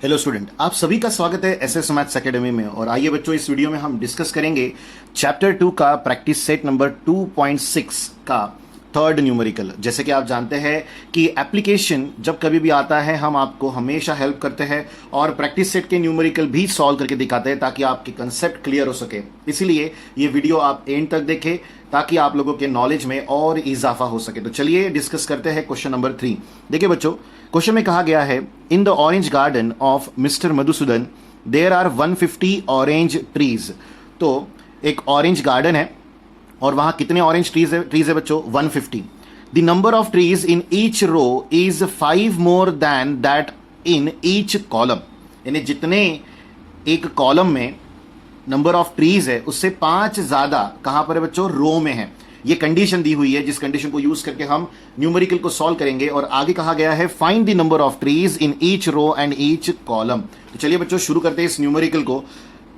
Hello student, आप सभी का स्वागत है एसएस मैथ्स एकेडमी में। और आइए बच्चों, इस वीडियो में हम डिस्कस करेंगे चैप्टर 2 का प्रैक्टिस सेट नंबर 2.6 का थर्ड न्यूमेरिकल। जैसे कि आप जानते हैं कि एप्लीकेशन जब कभी भी आता है हम आपको हमेशा हेल्प करते हैं और प्रैक्टिस सेट के न्यूमेरिकल भी सॉल्व करके दिखाते हैं ताकि आपके कंसेप्ट क्लियर हो सके। इसीलिए ये वीडियो आप एंड तक देखें ताकि आप लोगों के नॉलेज में और इजाफा हो सके। तो चलिए डिस्कस करते हैं क्वेश्चन नंबर 3। देखिए बच्चों, क्वेश्चन में कहा गया है in the orange garden of mister Madhusudan there are 150 orange trees. तो एक ऑरेंज गार्डन है और वहां कितने ऑरेंज ट्रीज है बच्चों? 150। The number of trees in each row is 5 more than that in each column. यानी जितने एक कॉलम में नंबर ऑफ ट्रीज है उससे 5 ज्यादा कहां पर है बच्चों? रो में है। ये कंडीशन दी हुई है जिस कंडीशन को यूज करके हम न्यूमेरिकल को सॉल्व करेंगे। और आगे कहा गया है find the number of trees in each row and each column. तो चलिए बच्चों शुरू करते हैं इस न्यूमेरिकल को।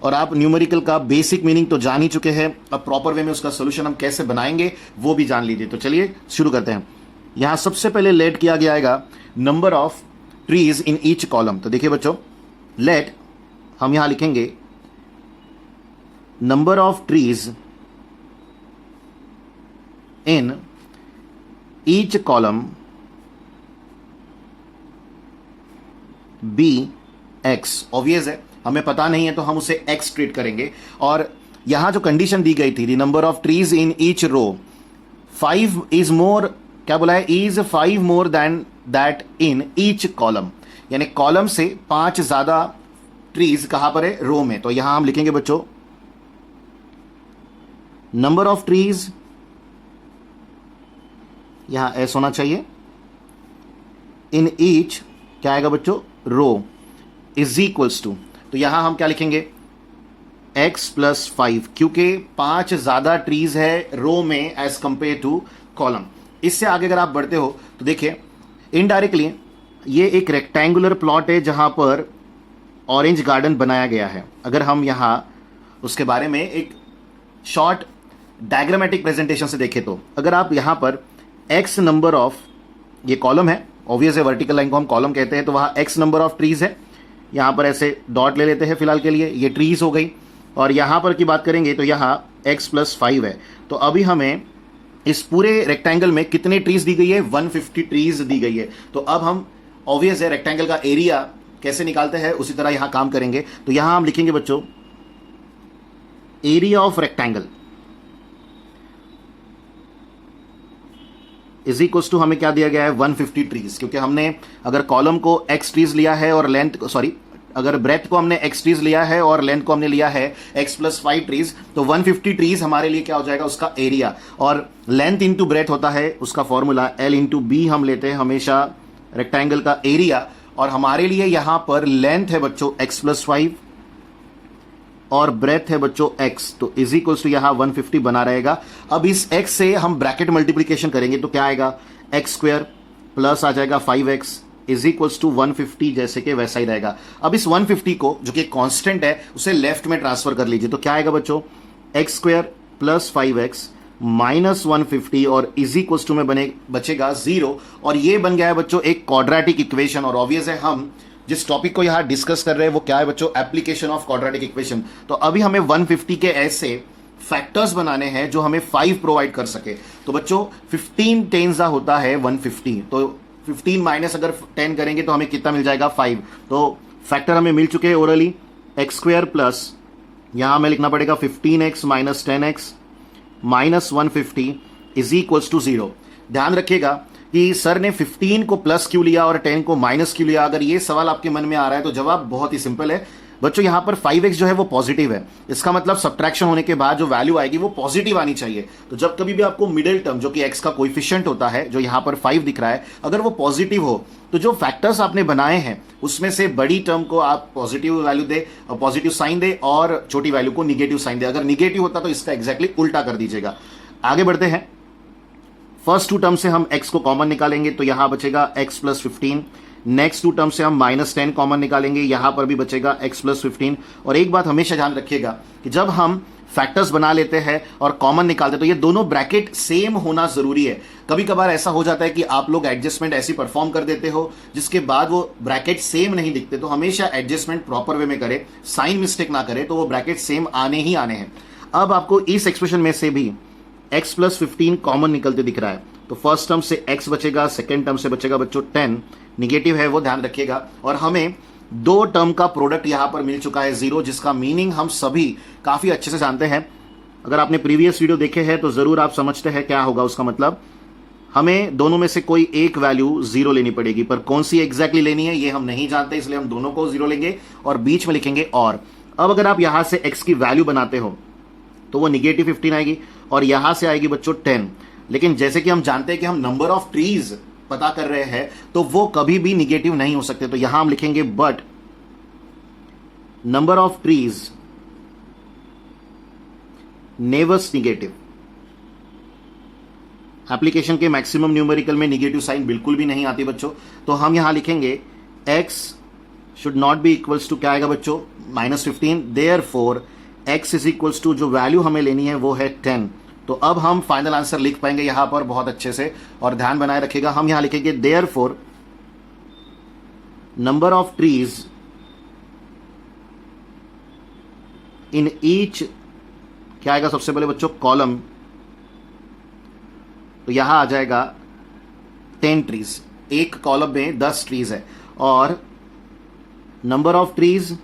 और आप न्यूमेरिकल का बेसिक मीनिंग तो जान ही चुके हैं, अब प्रॉपर वे में उसका सोल्यूशन हम कैसे बनाएंगे वो भी जान लीजिए। तो चलिए शुरू करते हैं। यहां सबसे पहले लेट किया गया number of trees in each column. तो देखिए बच्चों, लेट हम यहां लिखेंगे number of trees in each column be x. Obvious है, हमें पता नहीं है तो हम उसे एक्स ट्रीट करेंगे। और यहां जो कंडीशन दी गई थी the number of trees in each row 5 is more, क्या बोला है? Is 5 more than that in each column. यानी कॉलम से 5 ज्यादा ट्रीज कहां पर है? रो में। तो यहां हम लिखेंगे बच्चों नंबर ऑफ ट्रीज, यहां एस होना चाहिए, इन ईच क्या आएगा बच्चों? रो इज इक्वल्स टू, तो यहां हम क्या लिखेंगे? x प्लस 5, क्योंकि 5 ज्यादा ट्रीज है रो में एज कंपेयर टू कॉलम। इससे आगे अगर आप बढ़ते हो तो देखिए इनडायरेक्टली ये एक रेक्टेंगुलर प्लॉट है जहां पर ऑरेंज गार्डन बनाया गया है। अगर हम यहां उसके बारे में एक शॉर्ट डायग्रामेटिक प्रेजेंटेशन से देखें तो अगर आप यहां पर x नंबर ऑफ, ये कॉलम है, ऑब्वियस है वर्टिकल लाइन को हम कॉलम कहते हैं, तो वहां x नंबर ऑफ ट्रीज है। यहां पर ऐसे डॉट ले लेते हैं फिलहाल के लिए, ये ट्रीज हो गई। और यहां पर की बात करेंगे तो यहां x प्लस 5 है। तो अभी हमें इस पूरे रेक्टेंगल में कितने ट्रीज दी गई है? 150 ट्रीज दी गई है। तो अब हम ऑब्वियस है रेक्टेंगल का एरिया कैसे निकालते हैं उसी तरह यहां काम करेंगे। तो यहां हम लिखेंगे बच्चों area of rectangle is equals to, हमें क्या दिया गया है? 150 ट्रीज। क्योंकि हमने अगर कॉलम को x ट्रीज लिया है और लेंथ, सॉरी, अगर ब्रेथ को हमने x ट्रीज लिया है और लेंथ को हमने लिया है x प्लस 5 ट्रीज, तो 150 ट्रीज हमारे लिए क्या हो जाएगा? उसका एरिया। और लेंथ इंटू ब्रेथ होता है उसका फॉर्मूला L इंटू बी, हम लेते हैं हमेशा रेक्टेंगल का एरिया। और हमारे लिए यहां पर लेंथ है बच्चों x प्लस 5 और ब्रेथ है बच्चों x, तो इज इक्वल्स टू यहां 150 बना रहेगा। अब इस x से हम ब्रैकेट मल्टीप्लीकेशन करेंगे तो क्या आएगा? x स्क्वायर प्लस आ जाएगा 5x इज इक्वल्स टू 150, जैसे कि वैसा ही रहेगा। अब इस 150 को जो कि कांस्टेंट है उसे लेफ्ट में ट्रांसफर कर लीजिए। तो क्या आएगा बच्चों? x square plus 5x minus 150 और इज इक्वल्स टू में बचेगा 0। और ये बन गया है बच्चों एक क्वाड्रेटिक इक्वेशन। और ऑब्वियस है हम जिस टॉपिक को यहां डिस्कस कर रहे हैं वो क्या है बच्चों? Application of quadratic equation. तो अभी हमें 150 के ऐसे फैक्टर्स बनाने हैं जो हमें 5 प्रोवाइड कर सके। तो बच्चों 15 टेंजा होता है 150, तो 15 माइनस अगर 10 करेंगे तो हमें कितना मिल जाएगा? 5। तो फैक्टर हमें मिल चुके हैं ओरली। एक्स स्क्वायर प्लस, यहां हमें लिखना पड़ेगा 15x minus 10x minus 150 is equals to 0। ध्यान रखिएगा कि सर ने 15 को प्लस क्यों लिया और 10 को माइनस क्यों लिया। अगर ये सवाल आपके मन में आ रहा है तो जवाब बहुत ही सिंपल है बच्चों। यहां पर 5x जो है वो पॉजिटिव है, इसका मतलब सब्ट्रैक्शन होने के बाद जो वैल्यू आएगी वो पॉजिटिव आनी चाहिए। तो जब कभी भी आपको मिडिल टर्म जो कि x का कोएफिशिएंट होता है, जो यहां पर 5 दिख रहा है, अगर वो पॉजिटिव हो तो जो फैक्टर्स आपने बनाए हैं उसमें से बड़ी टर्म को आप पॉजिटिव वैल्यू दे, पॉजिटिव साइन दे, और छोटी वैल्यू को निगेटिव साइन दे। अगर निगेटिव होता तो इसका एग्जैक्टली उल्टा कर दीजिएगा। आगे बढ़ते हैं। फर्स्ट 2 टर्म से हम x को कॉमन निकालेंगे तो यहां बचेगा x प्लस 15। नेक्स्ट 2 टर्म से हम माइनस 10 कॉमन निकालेंगे, यहां पर भी बचेगा x प्लस 15। और एक बात हमेशा ध्यान रखिएगा कि जब हम फैक्टर्स बना लेते हैं और कॉमन निकालते हैं, तो ये दोनों ब्रैकेट सेम होना जरूरी है। कभी कभार ऐसा हो जाता है कि आप लोग एडजस्टमेंट ऐसी परफॉर्म कर देते हो जिसके बाद वो ब्रैकेट सेम नहीं दिखते, तो हमेशा एडजस्टमेंट प्रॉपर वे में करें, साइन मिस्टेक ना करें, तो वो ब्रैकेट सेम आने ही आने हैं। अब आपको इस एक्सप्रेशन में से भी x + 15 कॉमन निकलते दिख रहा है, तो फर्स्ट टर्म से x बचेगा, सेकेंड टर्म से बचेगा बच्चों 10, निगेटिव है वो ध्यान रखिएगा। और हमें दो टर्म का प्रोडक्ट यहां पर मिल चुका है 0, जिसका मीनिंग हम सभी काफी अच्छे से जानते हैं। अगर आपने प्रीवियस वीडियो देखे हैं तो जरूर आप समझते हैं क्या होगा उसका मतलब। हमें दोनों में से कोई एक वैल्यू 0 लेनी पड़ेगी, पर कौन सी एग्जैक्टली लेनी है ये हम नहीं जानते, इसलिए हम दोनों को 0 लेंगे और बीच में लिखेंगे और। अब अगर आप यहां से x की वैल्यू बनाते हो तो वो निगेटिव 15 आएगी और यहां से आएगी बच्चों 10। लेकिन जैसे कि हम जानते हैं कि हम नंबर ऑफ ट्रीज पता कर रहे हैं, तो वो कभी भी निगेटिव नहीं हो सकते, तो यहां हम लिखेंगे but number of trees नेवर्स negative. Application के मैक्सिमम न्यूमेरिकल में निगेटिव साइन बिल्कुल भी नहीं आती बच्चों, तो हम यहां लिखेंगे x should not be equals to क्या आएगा बच्चों -15, therefore x is equals to जो वैल्यू हमें लेनी है वो है 10। तो अब हम फाइनल आंसर लिख पाएंगे यहां पर बहुत अच्छे से, और ध्यान बनाए रखिएगा हम यहां लिखेंगे therefore number of trees in each क्या आएगा सबसे पहले बच्चों कॉलम, तो यहां आ जाएगा 10 ट्रीज, एक कॉलम में 10 ट्रीज है, और number of trees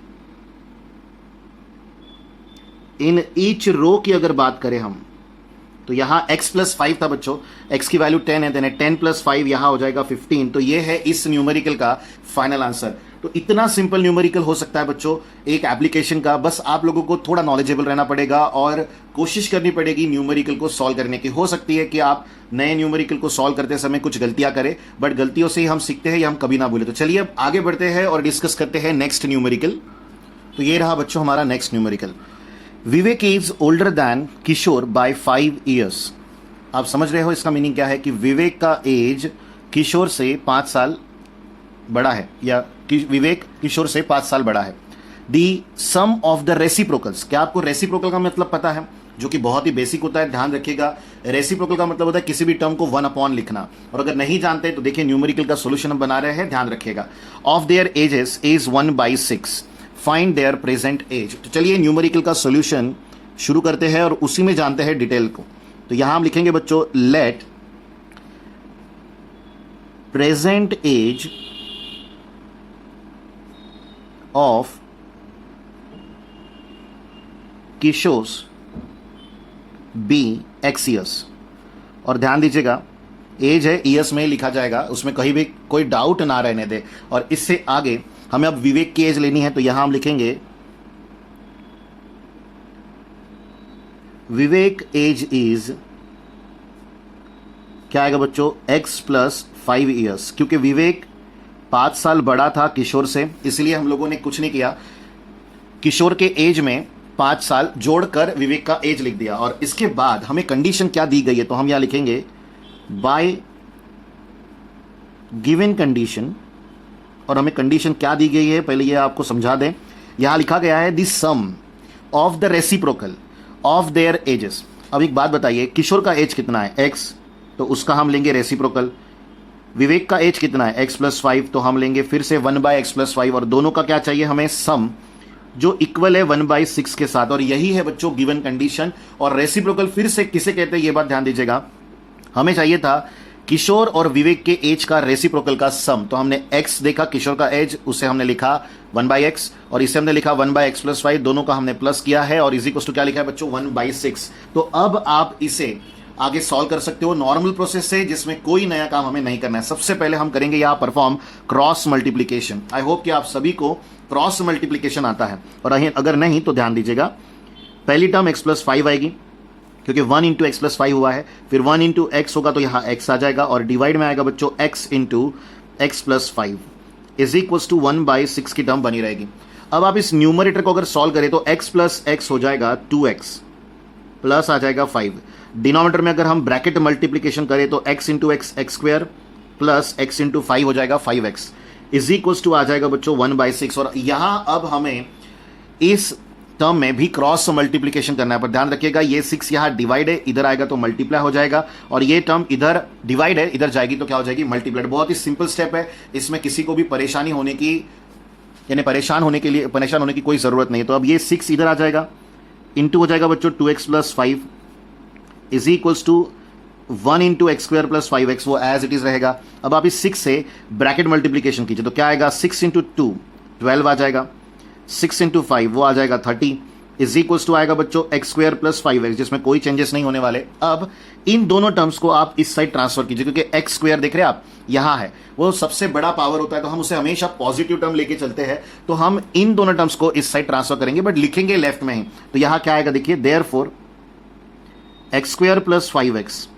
in each row की अगर बात करें हम तो यहां x + 5 था बच्चों, x की वैल्यू 10 है, 10 + 5 यहां हो जाएगा 15। तो ये है इस न्यूमेरिकल का फाइनल आंसर। तो इतना सिंपल न्यूमेरिकल हो सकता है बच्चों एक एप्लीकेशन का, बस आप लोगों को थोड़ा नॉलेजेबल रहना पड़ेगा और कोशिश करनी पड़ेगी न्यूमेरिकल को सॉल्व करने की। हो सकती है कि आप नए न्यूमेरिकल को सॉल्व करते समय कुछ गलतियां करें, बट गलतियों से ही हम सीखते हैं, ये हम कभी ना भूले। तो चलिए अब आगे बढ़ते हैं और डिस्कस करते हैं नेक्स्ट न्यूमेरिकल। तो ये रहा बच्चों हमारा next numerical. Vivek is older than Kishore by 5 years। आप समझ रहे हो इसका मीनिंग क्या है कि विवेक का एज किशोर से 5 साल बड़ा है, या विवेक किशोर से 5 साल बड़ा है। दी सम ऑफ द रेसिप्रोकल्स, क्या आपको रेसिप्रोकल का मतलब पता है, जो कि बहुत ही बेसिक होता है, ध्यान रखिएगा। रेसिप्रोकल का मतलब होता है किसी भी टर्म को 1 अपॉन लिखना, और अगर नहीं जानते तो देखिए न्यूमेरिकल का सोल्यूशन हम बना रहे हैं, ध्यान रखिएगा। Of their ages is 1/6, find their present age. तो चलिए न्यूमेरिकल का सोल्यूशन शुरू करते हैं और उसी में जानते हैं डिटेल को। तो यहां हम लिखेंगे बच्चों let present age of Kishore's be x years। और ध्यान दीजिएगा एज है ईयर्स में लिखा जाएगा, उसमें कहीं भी कोई डाउट ना रहने दे। और इससे आगे हमें अब विवेक की एज लेनी है, तो यहां हम लिखेंगे विवेक एज इज क्या आएगा बच्चों x + 5 years। क्योंकि विवेक 5 साल बड़ा था किशोर से, इसलिए हम लोगों ने कुछ नहीं किया, किशोर के एज में 5 साल जोड़कर विवेक का एज लिख दिया। और इसके बाद हमें कंडीशन क्या दी गई है, तो हम यहां लिखेंगे बाय गिवन कंडीशन। और हमें कंडीशन क्या दी गई है पहले ये आपको समझा दें। यहां लिखा गया है the sum of the reciprocal of their ages. अब एक बात बताइए, किशोर का एज कितना है x, तो उसका हम लेंगे रेसिप्रोकल। विवेक का एज कितना है x + 5, तो हम लेंगे फिर से 1/x + 5, और दोनों का क्या चाहिए हमें सम, जो इक्वल है 1/6 के साथ। और यही है बच्चों गिवन कंडीशन। और रेसिप्रोकल फिर से किसे कहते हैं ये बात ध्यान दीजिएगा, हमें चाहिए था किशोर और विवेक के एज का रेसिप्रोकल का सम। तो हमने x देखा किशोर का एज, उसे हमने लिखा 1/x, और इसे हमने लिखा 1/x + 5, दोनों का हमने प्लस किया है, और इज इक्वल टू क्या लिखा है बच्चों 1/6। तो अब आप इसे आगे सॉल्व कर सकते हो नॉर्मल प्रोसेस से, जिसमें कोई नया काम हमें नहीं करना है। सबसे पहले हम करेंगे यहां perform cross multiplication. I hope कि आप सभी को क्रॉस मल्टीप्लीकेशन आता है, और अगर नहीं तो ध्यान दीजिएगा। पहली टर्म x + 5 आएगी, क्योंकि 1 × x + 5 हुआ है, फिर 1 × x होगा तो यहां x आ जाएगा, और डिवाइड में आएगा बच्चों x × x + 5 is equals to 1/6 की टर्म बनी रहेगी। अब आप इस न्यूमरेटर को अगर सॉल्व करें तो x + x हो जाएगा 2x, प्लस आ जाएगा 5। डिनोमिनेटर में अगर हम ब्रैकेट मल्टीप्लीकेशन करें तो x × x x² plus x × 5 हो जाएगा 5x, इज इक्वल्स टू आ जाएगा बच्चों 1/6। और यहां अब हमें इस टर्म में भी क्रॉस मल्टीप्लीकेशन करना है। पर ध्यान रखिएगा ये 6 यहां डिवाइड है, इधर आएगा तो मल्टीप्लाई हो जाएगा, और ये टर्म इधर डिवाइड है, इधर जाएगी तो क्या हो जाएगी, मल्टीप्लाइड। बहुत ही सिंपल स्टेप है, इसमें किसी को भी परेशानी होने की, यानी परेशान होने की कोई जरूरत नहीं है। तो अब ये 6 इधर आ जाएगा, इंटू हो जाएगा बच्चों 2x + 5 is equals to 1 × x² + 5x, वो एज इट इज रहेगा। अब आप इस 6 से ब्रैकेट मल्टीप्लीकेशन कीजिए तो क्या आएगा, 6 × 2 12 आ जाएगा, 6 × 5 वो आ जाएगा 30 इज इक्वल्स टू आएगा बच्चों x² + 5x, जिसमें कोई चेंजेस नहीं होने वाले। अब इन दोनों टर्म्स को आप इस साइड ट्रांसफर कीजिए, क्योंकि x² देख रहे हैं आप यहां है, वो सबसे बड़ा पावर होता है, तो हम उसे हमेशा पॉजिटिव टर्म लेके चलते हैं। तो हम इन दोनों टर्म्स को इस साइड ट्रांसफर करेंगे, बट लिखेंगे लेफ्ट में ही। तो यहां क्या आएगा देखिए, देयरफॉर x² + 5x -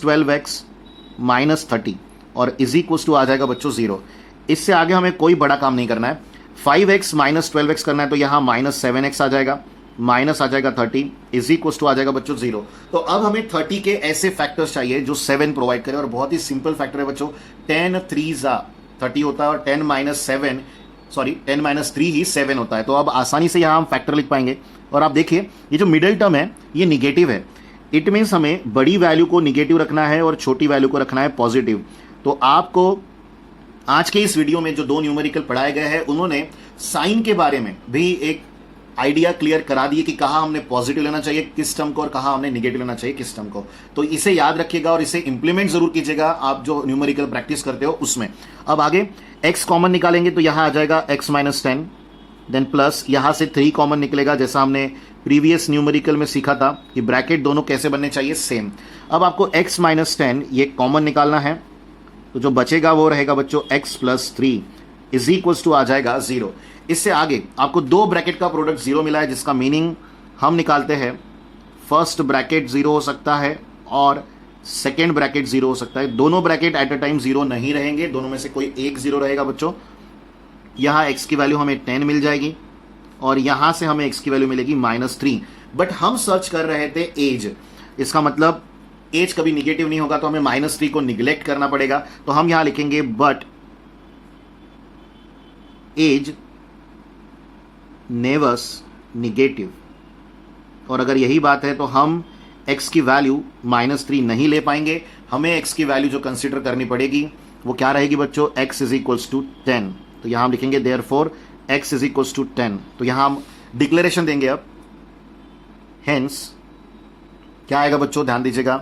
12x - 30 और इज इक्वल्स टू आ जाएगा बच्चों 0। इससे आगे हमें कोई बड़ा काम नहीं करना है। 5x - 12x करना है तो यहां -7x आ जाएगा, माइनस आ जाएगा 30 इज इक्वल्स टू आ जाएगा बच्चों 0। तो अब हमें 30 के ऐसे फैक्टर्स चाहिए जो 7 प्रोवाइड करे, और बहुत ही सिंपल फैक्टर है बच्चों, 10 3s 30 होता है, और 10 - 3 ही 7 होता है। तो अब आसानी से यहां हम फैक्टर लिख पाएंगे। और आप देखिए ये जो मिडिल टर्म है ये निगेटिव है, इट मीन्स हमें बड़ी वैल्यू को निगेटिव रखना है और छोटी वैल्यू को रखना है पॉजिटिव। तो आपको आज के इस वीडियो में जो 2 न्यूमेरिकल पढ़ाए गए हैं, उन्होंने साइन के बारे में भी एक आइडिया क्लियर करा दिए कि कहाँ हमने पॉजिटिव लेना चाहिए किस टर्म को, और कहाँ हमने निगेटिव लेना चाहिए किस टर्म को। तो इसे याद रखिएगा और इसे इंप्लीमेंट जरूर कीजिएगा आप जो न्यूमेरिकल प्रैक्टिस करते हो उसमें। अब आगे x कॉमन निकालेंगे तो यहां आ जाएगा x - 10, देन प्लस यहां से 3 कॉमन निकलेगा, जैसा हमने प्रीवियस न्यूमेरिकल में सीखा था कि ब्रैकेट दोनों कैसे बनने चाहिए, सेम। अब आपको x - 10 ये कॉमन निकालना है, तो जो बचेगा वो रहेगा बच्चों x + 3 इज इक्वल्स टू आ जाएगा 0। इससे आगे आपको 2 ब्रैकेट का प्रोडक्ट 0 मिला है, जिसका मीनिंग हम निकालते हैं फर्स्ट ब्रैकेट 0 हो सकता है और सेकेंड ब्रैकेट 0 हो सकता है। दोनों ब्रैकेट एट अ टाइम 0 नहीं रहेंगे, दोनों में से कोई एक 0 रहेगा बच्चों। यहाँ x की वैल्यू हमें 10 मिल जाएगी और यहां से हमें x की वैल्यू मिलेगी -3। बट हम सर्च कर रहे थे एज, इसका मतलब एज कभी निगेटिव नहीं होगा, तो हमें -3 को निगलेक्ट करना पड़ेगा। तो हम यहां लिखेंगे बट एज नेवर्स निगेटिव, और अगर यही बात है तो हम x की वैल्यू -3 नहीं ले पाएंगे। हमें x की वैल्यू जो कंसीडर करनी पड़ेगी वो क्या रहेगी बच्चों, x = 10। तो यहां हम लिखेंगे देयरफॉर x = 10। तो यहां हम डिक्लेरेशन देंगे अब, हेंस क्या आएगा बच्चों, ध्यान दीजिएगा,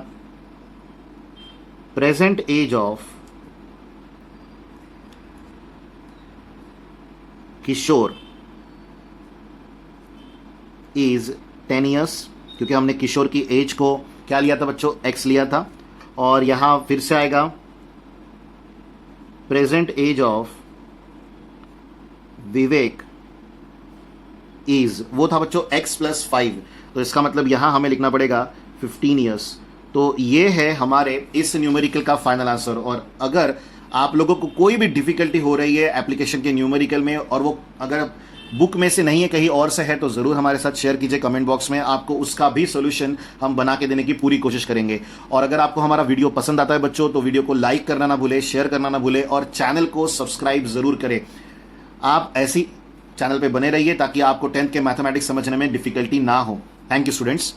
present age of Kishore is 10 years, क्योंकि हमने किशोर की एज को क्या लिया था बच्चों, x लिया था। और यहां फिर से आएगा present age of Vivek is, वो था बच्चों x + 5, तो इसका मतलब यहां हमें लिखना पड़ेगा 15 ईयर्स। तो ये है हमारे इस न्यूमेरिकल का फाइनल आंसर। और अगर आप लोगों को कोई भी डिफिकल्टी हो रही है एप्लीकेशन के न्यूमेरिकल में, और वो अगर बुक में से नहीं है कहीं और से है, तो ज़रूर हमारे साथ शेयर कीजिए कमेंट बॉक्स में, आपको उसका भी सोल्यूशन हम बना के देने की पूरी कोशिश करेंगे। और अगर आपको हमारा वीडियो पसंद आता है बच्चों, तो वीडियो को लाइक करना ना भूले, शेयर करना ना भूले, और चैनल को सब्सक्राइब ज़रूर करें। आप ऐसी चैनल पर बने रहिए ताकि आपको 10th के मैथमेटिक्स समझने में डिफिकल्टी ना हो। Thank you students.